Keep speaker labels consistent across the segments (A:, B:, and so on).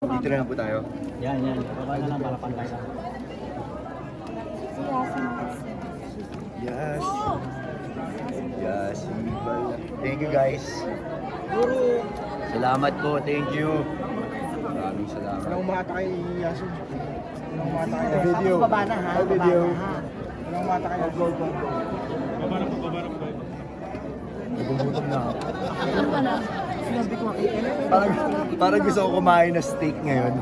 A: Dito na lang po tayo.
B: Yan. Baba na lang para pantay lang.
A: Yes. Yes. Thank you guys. Salamat po. Thank you. Maraming salamat.
C: Walang umata kay Yasin. Walang umata kay
A: Video.
C: Baba na ha.
A: Video.
C: Walang umata kay Yasin.
B: Baba na po.
A: Nagugutom na ako.
C: Ano ka na? Sinabi ko
A: Parang gusto ko kumain na steak ngayon.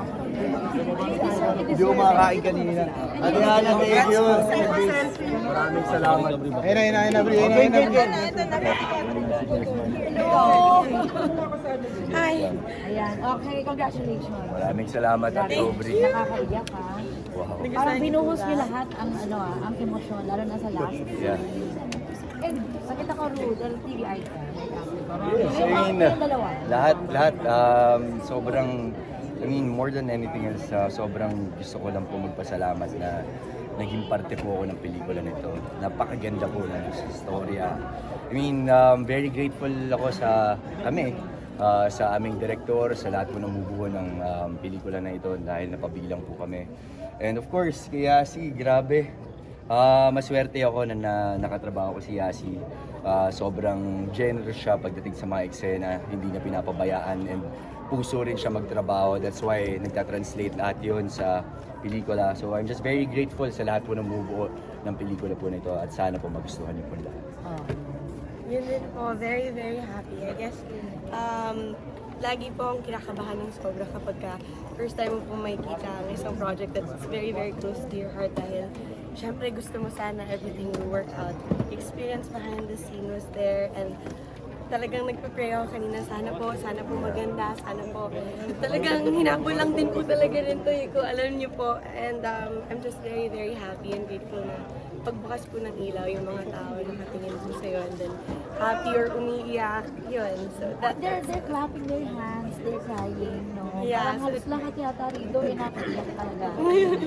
A: Hindi ko makakain kanina. Adriana, thank you. Maraming salamat.
C: Ayun na, Bri.
D: Hello! Hi! Ayan, okay, congratulations.
A: Maraming salamat at Aubrey.
D: Nakakaiyak ha.
A: Wow.
D: Parang binuhos niyo lahat ang ang emosyon, lalo na sa last.
A: Yeah.
D: And sakit ako rude, TV icon.
A: Yes, I mean, lahat, sobrang, more than anything else, sobrang gusto ko lang po magpasalamat na naging parte po ako ng pelikula nito. Napakaganda po ng storya. Very grateful ako sa sa aming director, sa lahat po ng bumubuo ng pelikula na ito dahil napabilang po kami. And of course, kay Yasi, grabe. Maswerte ako na nakatrabaho ko si Yasi. Sobrang generous siya pagdating sa mga eksena, hindi niya pinapabayaan and puso rin siya magtrabaho. That's why nagta-translate lahat yun sa pelikula. So I'm just very grateful sa lahat po ng bumubuo ng pelikula po nito at sana po magustuhan niyo po lahat.
E: Yun din po, very, very happy. I guess, lagi po akong kinakabahan ng sobra kapag first time mo po makikita ang isang project that's very, very close to your heart dahil syempre gusto mo sana everything will work out. Experience behind the scene was there and talagang nagpa-pray ako kanina, sana po maganda, sana po. Talagang hinabol lang din po talaga rin to, kung alam niyo po. And I'm just very, very happy and grateful na pagbukas po ng ilaw yung mga tao nakatingin po sa'yo and then happy or umiiyak, yun. So
D: They're clapping their hands, they're crying, no?
E: Yeah,
D: Parang
E: so
D: halos lahat yata rito ay nakaiyak talaga.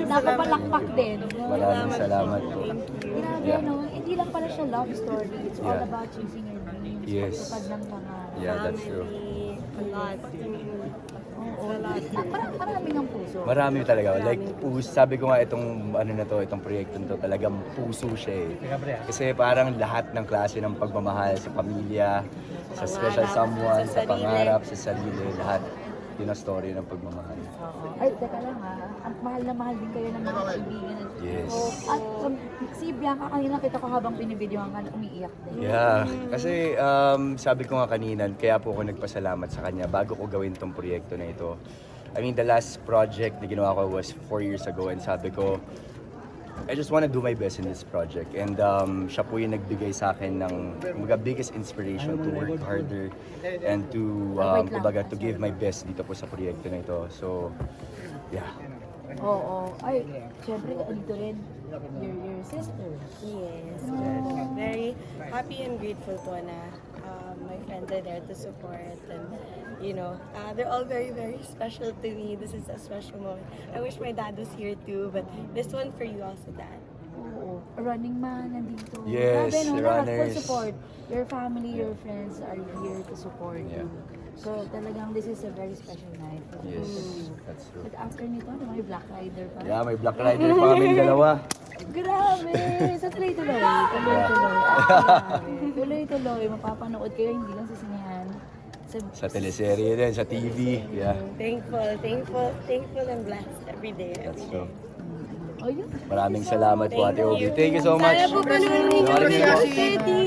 D: Napapalakpak din. No?
A: Maraming salamat po.
D: Grabe,
A: Yeah.
D: no? Hindi lang pala siya love story. It's all
A: Yeah.
D: about chasing your dreams.
A: Yes.
D: Pagtupad ng pangarap.
A: Yeah, that's true.
E: family, a lot.
D: Oo. Marami ng puso.
A: Marami talaga. Like, sabi ko nga itong itong proyekto nito, talagang puso siya eh. Kasi parang lahat ng klase ng pagmamahal sa pamilya, sa special someone, sa pangarap, sa sarili, lahat. Yun ang story ng pagmamahal.
D: Ay, teka lang ha. Ang mahal na mahal din kayo ng mga kaibigan.
A: Yes.
D: At si Bianca kanina kita ko habang binibidyohan ka, umiiyak din.
A: Yeah, kasi sabi ko nga kanina, kaya po ako nagpasalamat sa kanya bago ko gawin tong proyekto na ito. The last project na ginawa ko was 4 years ago and sabi ko, I just want to do my best in this project. And siya po yung nagbigay sa akin ng biggest inspiration to work harder and to to give my best dito po sa proyekto na ito. So, yeah.
D: Oo. Ay, syempre dito rin your sister.
E: Yes. Very happy and grateful po na my friends are there to support and they're all very, very special to me. This is a special moment. I wish my dad was here too, but this one for you also, Dad.
D: Oo. Running Man nandito.
A: Yes,
D: Grabe, no? Lahat full
A: runners.
D: support. Your family, your friends are here to support you. So talagang this is a very special night for
A: Yes,
D: you.
A: that's true.
D: But after nito, may Black Rider pa.
A: Yeah, may Black Rider pa kami dalawa.
D: Grabe! Sa tuloy-tuloy. Tuloy-tuloy. Grabe. Tuloy-tuloy. Mapapanood kayo hindi lang sa sinihan.
A: Sa teleserye din, sa TV. Yeah,
E: Thankful and blessed every day.
A: that's true.
D: Oh, yun.
A: Maraming salamat po, Ate Obi. Thank you so much.
E: Sana po panoorin niyo
A: Sorry
E: si
A: po.
E: Teddy.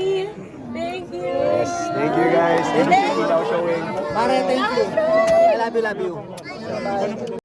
E: Thank you.
A: Yes, thank you guys. Thank you for showing.
C: Pare, thank you. I love you.